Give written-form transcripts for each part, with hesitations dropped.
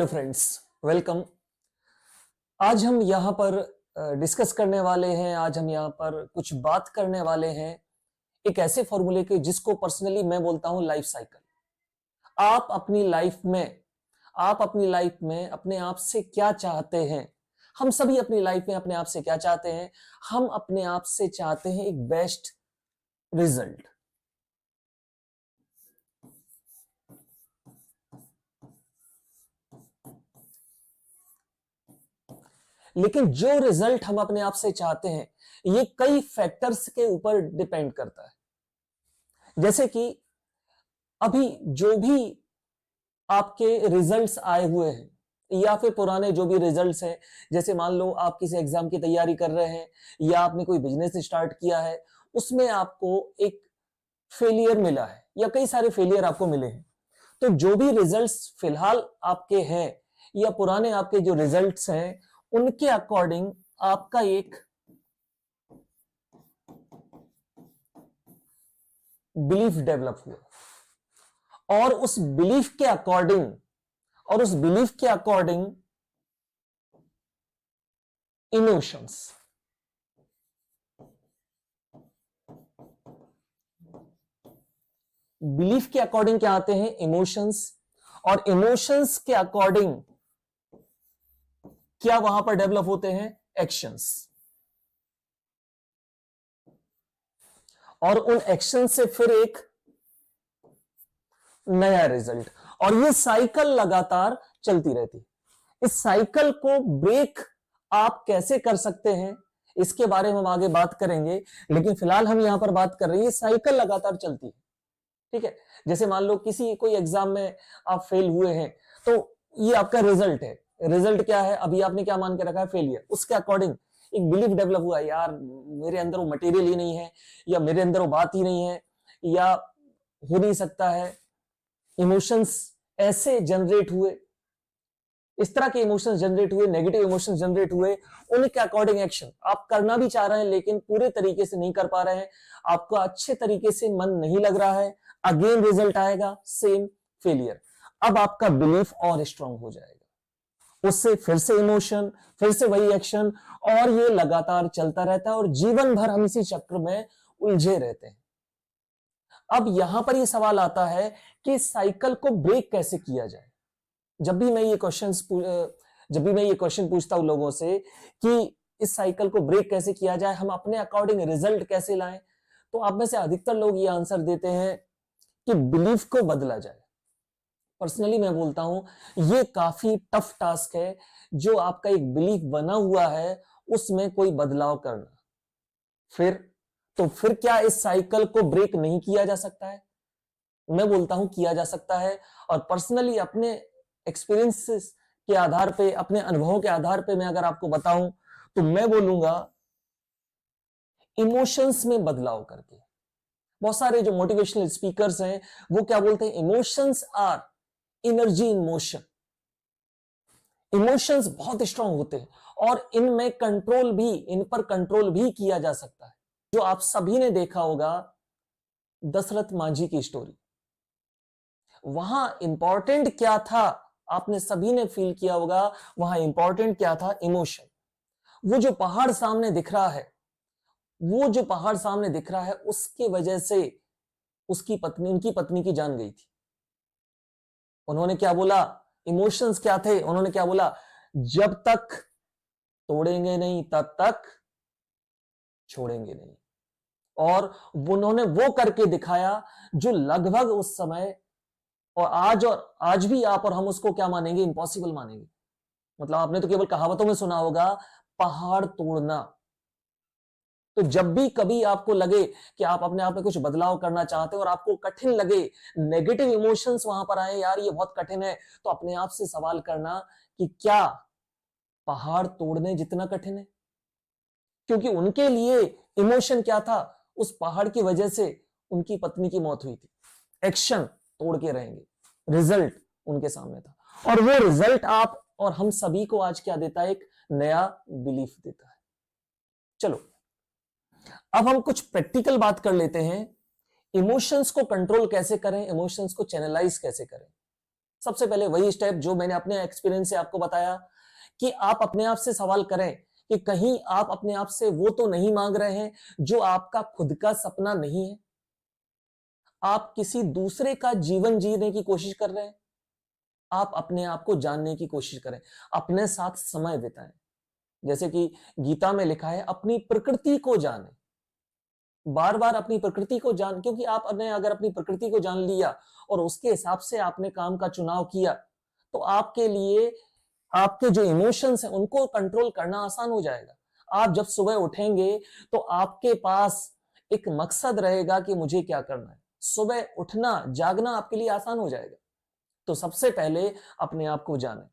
Hello friends, welcome. आज हम यहाँ पर डिस्कस करने वाले हैं, आज हम यहाँ पर कुछ बात करने वाले हैं एक ऐसे फॉर्मूले के जिसको पर्सनली मैं बोलता हूं लाइफ साइकिल। आप अपनी लाइफ में अपने आप से क्या चाहते हैं? हम सभी अपनी लाइफ में अपने आप से क्या चाहते हैं? हम अपने आप से चाहते हैं एक बेस्ट रिजल्ट। लेकिन जो रिजल्ट हम अपने आप से चाहते हैं ये कई फैक्टर्स के ऊपर डिपेंड करता है। जैसे कि अभी जो भी आपके रिजल्ट्स आए हुए हैं या फिर पुराने जो भी रिजल्ट्स हैं, जैसे मान लो आप किसी एग्जाम की तैयारी कर रहे हैं या आपने कोई बिजनेस स्टार्ट किया है, उसमें आपको एक फेलियर मिला है या कई सारे फेलियर आपको मिले हैं। तो जो भी रिजल्ट्स फिलहाल आपके हैं या पुराने आपके जो रिजल्ट्स हैं, उनके अकॉर्डिंग आपका एक बिलीफ डेवलप हुआ और उस बिलीफ के अकॉर्डिंग इमोशंस, बिलीफ के अकॉर्डिंग क्या आते हैं? इमोशंस। और इमोशंस के अकॉर्डिंग क्या वहां पर डेवलप होते हैं? एक्शंस। और उन एक्शन से फिर एक नया रिजल्ट, और ये साइकिल लगातार चलती रहती। इस साइकिल को ब्रेक आप कैसे कर सकते हैं इसके बारे में हम आगे बात करेंगे, लेकिन फिलहाल हम यहां पर बात कर रहे हैं ये साइकिल लगातार चलती है। ठीक है, जैसे मान लो किसी कोई एग्जाम में आप फेल हुए हैं, तो ये आपका रिजल्ट है। रिजल्ट क्या है? अभी आपने क्या मान के रखा है? फेलियर। उसके अकॉर्डिंग एक बिलीफ डेवलप हुआ, यार मेरे अंदर वो मटेरियल ही नहीं है, या मेरे अंदर वो बात ही नहीं है, या हो नहीं सकता है। इमोशंस ऐसे जनरेट हुए, इस तरह के इमोशंस जनरेट हुए, नेगेटिव इमोशंस जनरेट हुए। उनके अकॉर्डिंग एक्शन आप करना भी चाह रहे हैं लेकिन पूरे तरीके से नहीं कर पा रहे हैं, आपको अच्छे तरीके से मन नहीं लग रहा है, अगेन रिजल्ट आएगा सेम, फेलियर। अब आपका बिलीफ और स्ट्रांग हो जाएगा, उससे फिर से इमोशन, फिर से वही एक्शन, और ये लगातार चलता रहता है और जीवन भर हम इसी चक्र में उलझे रहते हैं। अब यहां पर ये सवाल आता है कि साइकिल को ब्रेक कैसे किया जाए। जब भी मैं ये क्वेश्चन पूछता हूं लोगों से कि इस साइकिल को ब्रेक कैसे किया जाए, हम अपने अकॉर्डिंग रिजल्ट कैसे लाएं, तो आप में से अधिकतर लोग ये आंसर देते हैं कि बिलीफ को बदला जाए। पर्सनली मैं बोलता हूं ये काफी टफ टास्क है, जो आपका एक बिलीफ बना हुआ है उसमें कोई बदलाव करना। फिर क्या इस साइकिल को ब्रेक नहीं किया जा सकता है? मैं बोलता हूं किया जा सकता है। और पर्सनली अपने एक्सपीरियंसेस के आधार पे, अपने अनुभवों के आधार पे मैं अगर आपको बताऊं तो मैं बोलूंगा इमोशंस में बदलाव करके। बहुत सारे जो मोटिवेशनल स्पीकर्स हैं वो क्या बोलते हैं? Emotions are energy in motion. Emotions बहुत स्ट्रांग होते हैं और इन पर कंट्रोल भी किया जा सकता है। जो आप सभी ने देखा होगा दशरथ मांझी की स्टोरी, वहां इंपॉर्टेंट क्या था? आपने सभी ने फील किया होगा वहां इंपॉर्टेंट क्या था? इमोशन। वो जो पहाड़ सामने दिख रहा है, उसकी वजह से उनकी पत्नी की जान गई थी। उन्होंने क्या बोला? इमोशंस क्या थे? उन्होंने क्या बोला? जब तक तोड़ेंगे नहीं तब तक छोड़ेंगे नहीं। और उन्होंने वो करके दिखाया जो लगभग उस समय और आज भी आप और हम उसको क्या मानेंगे? इम्पॉसिबल मानेंगे। मतलब आपने तो केवल कहावतों में सुना होगा पहाड़ तोड़ना। तो जब भी कभी आपको लगे कि आप अपने आप में कुछ बदलाव करना चाहते हो और आपको कठिन लगे, नेगेटिव इमोशंस वहां पर आए, यार ये बहुत कठिन है, तो अपने आप से सवाल करना कि क्या पहाड़ तोड़ने जितना कठिन है? क्योंकि उनके लिए इमोशन क्या था? उस पहाड़ की वजह से उनकी पत्नी की मौत हुई थी। एक्शन तोड़ के रहेंगे, रिजल्ट उनके सामने था, और वो रिजल्ट आप और हम सभी को आज क्या देता है? एक नया बिलीफ देता है। चलो अब हम कुछ प्रैक्टिकल बात कर लेते हैं। इमोशंस को कंट्रोल कैसे करें, इमोशंस को चैनलाइज कैसे करें। सबसे पहले वही स्टेप जो मैंने अपने एक्सपीरियंस से आपको बताया कि आप अपने आप से सवाल करें कि कहीं आप अपने आप से वो तो नहीं मांग रहे हैं जो आपका खुद का सपना नहीं है। आप किसी दूसरे का जीवन जीने की कोशिश कर रहे हैं। आप अपने आप को जानने की कोशिश करें, अपने साथ समय बिताएं। जैसे कि गीता में लिखा है, अपनी प्रकृति को जानें। बार बार अपनी प्रकृति को जान, क्योंकि आपने अगर अपनी प्रकृति को जान लिया और उसके हिसाब से आपने काम का चुनाव किया तो आपके लिए आपके जो इमोशंस हैं उनको कंट्रोल करना आसान हो जाएगा। आप जब सुबह उठेंगे तो आपके पास एक मकसद रहेगा कि मुझे क्या करना है। सुबह उठना जागना आपके लिए आसान हो जाएगा। तो सबसे पहले अपने आप को जानें,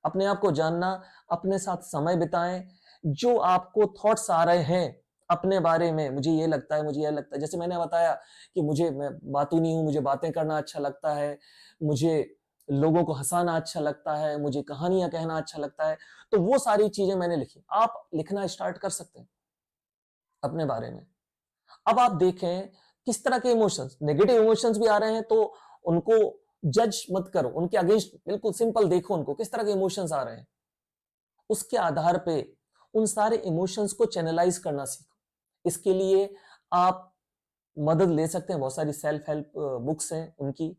अपने आप को जानना, अपने साथ समय बिताएं। जो आपको थॉट्स आ रहे हैं अपने बारे में, मुझे ये लगता है, मुझे ये लगता है, जैसे मैंने बताया कि मैं बातू नहीं हूं, मुझे बातें करना अच्छा लगता है, मुझे लोगों को हंसाना अच्छा लगता है, मुझे कहानियां कहना अच्छा लगता है, तो वो सारी चीजें मैंने लिखी। आप लिखना स्टार्ट कर सकते हैं अपने बारे में। अब आप देखें किस तरह के इमोशंस, नेगेटिव इमोशंस भी आ रहे हैं तो उनको जज मत करो, उनके अगेंस्ट बिल्कुल सिंपल देखो उनको किस तरह के इमोशंस आ रहे हैं। उसके आधार पे उन सारे इमोशंस को चैनलाइज करना सीखो। इसके लिए आप मदद ले सकते हैं, बहुत सारी सेल्फ हेल्प बुक्स हैं उनकी।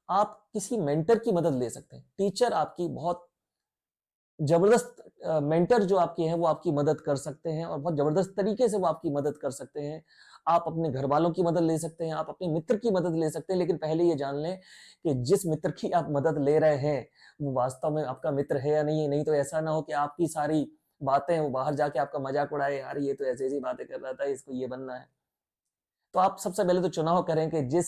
आप किसी मेंटर की मदद ले सकते हैं। टीचर आपकी बहुत जबरदस्त मेंटर जो आपके हैं वो आपकी मदद कर सकते हैं और बहुत जबरदस्त तरीके से वो आपकी मदद कर सकते हैं। आप अपने घर वालों की मदद ले सकते हैं, आप अपने मित्र की मदद ले सकते हैं, लेकिन पहले ये जान लें कि जिस मित्र की आप मदद ले रहे हैं वो वास्तव में आपका मित्र है या नहीं है। नहीं तो ऐसा ना हो कि आपकी सारी बातें वो बाहर जाके आपका मजाक उड़ाए, यार ये तो ऐसी ऐसी बातें कर रहा था, इसको ये बनना है। तो आप सबसे पहले तो चुनाव करें कि जिन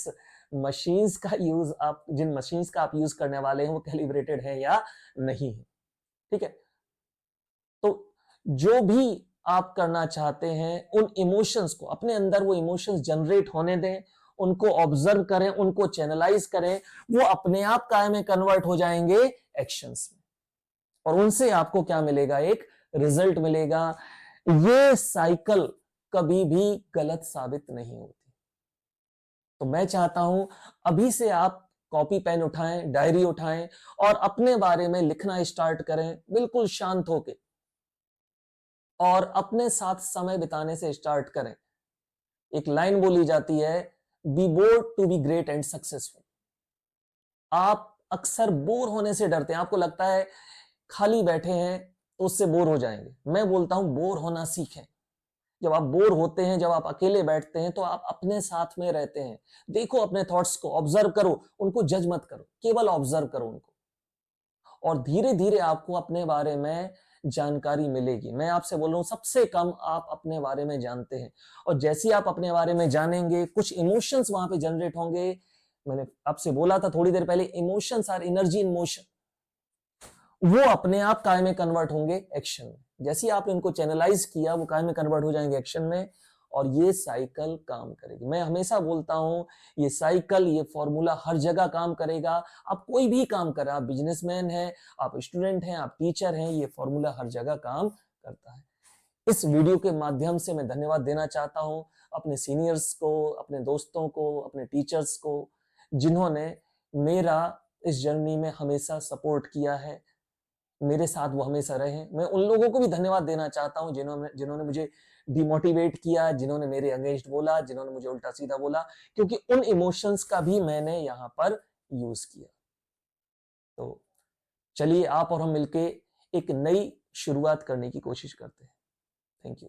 मशीन्स का आप यूज करने वाले हैं वो कैलिब्रेटेड है या नहीं है। ठीक है। तो जो भी आप करना चाहते हैं उन इमोशंस को अपने अंदर, वो इमोशंस जनरेट होने दें, उनको ऑब्जर्व करें, उनको चैनलाइज करें। वो अपने आप काय में कन्वर्ट हो जाएंगे एक्शंस में, और उनसे आपको क्या मिलेगा, एक रिजल्ट मिलेगा। ये साइकिल कभी भी गलत साबित नहीं होती। तो मैं चाहता हूं अभी से आप कॉपी पेन उठाएं, डायरी उठाएं और अपने बारे में लिखना स्टार्ट करें, बिल्कुल शांत होके, और अपने साथ समय बिताने से स्टार्ट करें। एक लाइन बोली जाती है, be bored to be great and successful. आप अक्सर बोर होने से डरते हैं, आपको लगता है खाली बैठे हैं तो उससे बोर हो जाएंगे। मैं बोलता हूं बोर होना सीखें। जब आप बोर होते हैं, जब आप अकेले बैठते हैं तो आप अपने साथ में रहते हैं। देखो अपने थॉट्स को, ऑब्जर्व करो उनको, जज मत करो, केवल ऑब्जर्व करो उनको, और धीरे धीरे आपको अपने बारे में जानकारी मिलेगी। मैं आपसे बोल रहा हूं सबसे कम आप अपने बारे में जानते हैं, और जैसे ही आप अपने बारे में जानेंगे कुछ इमोशंस वहां पे जनरेट होंगे। मैंने आपसे बोला था थोड़ी देर पहले, emotions are energy in motion. वो अपने आप काय में कन्वर्ट होंगे एक्शन में। जैसे ही आपने इनको चैनलाइज किया वो काय में कन्वर्ट हो जाएंगे एक्शन में, और ये साइकिल काम करेगी। मैं हमेशा बोलता हूं ये साइकिल, ये फॉर्मूला हर जगह काम करेगा। आप कोई भी काम करें, आप बिजनेसमैन हैं, आप स्टूडेंट हैं, आप टीचर हैं, ये फॉर्मूला हर जगह काम करता है। इस वीडियो के माध्यम से मैं धन्यवाद देना चाहता हूं अपने सीनियर्स को, अपने दोस्तों को, अपने टीचर्स को, जिन्होंने मेरा इस जर्नी में हमेशा सपोर्ट किया है, मेरे साथ वो हमेशा रहे। मैं उन लोगों को भी धन्यवाद देना चाहता हूं जिन्होंने मुझे डिमोटिवेट किया, जिन्होंने मेरे अगेंस्ट बोला, जिन्होंने मुझे उल्टा सीधा बोला, क्योंकि उन इमोशंस का भी मैंने यहां पर यूज किया। तो चलिए आप और हम मिलके एक नई शुरुआत करने की कोशिश करते हैं। Thank you.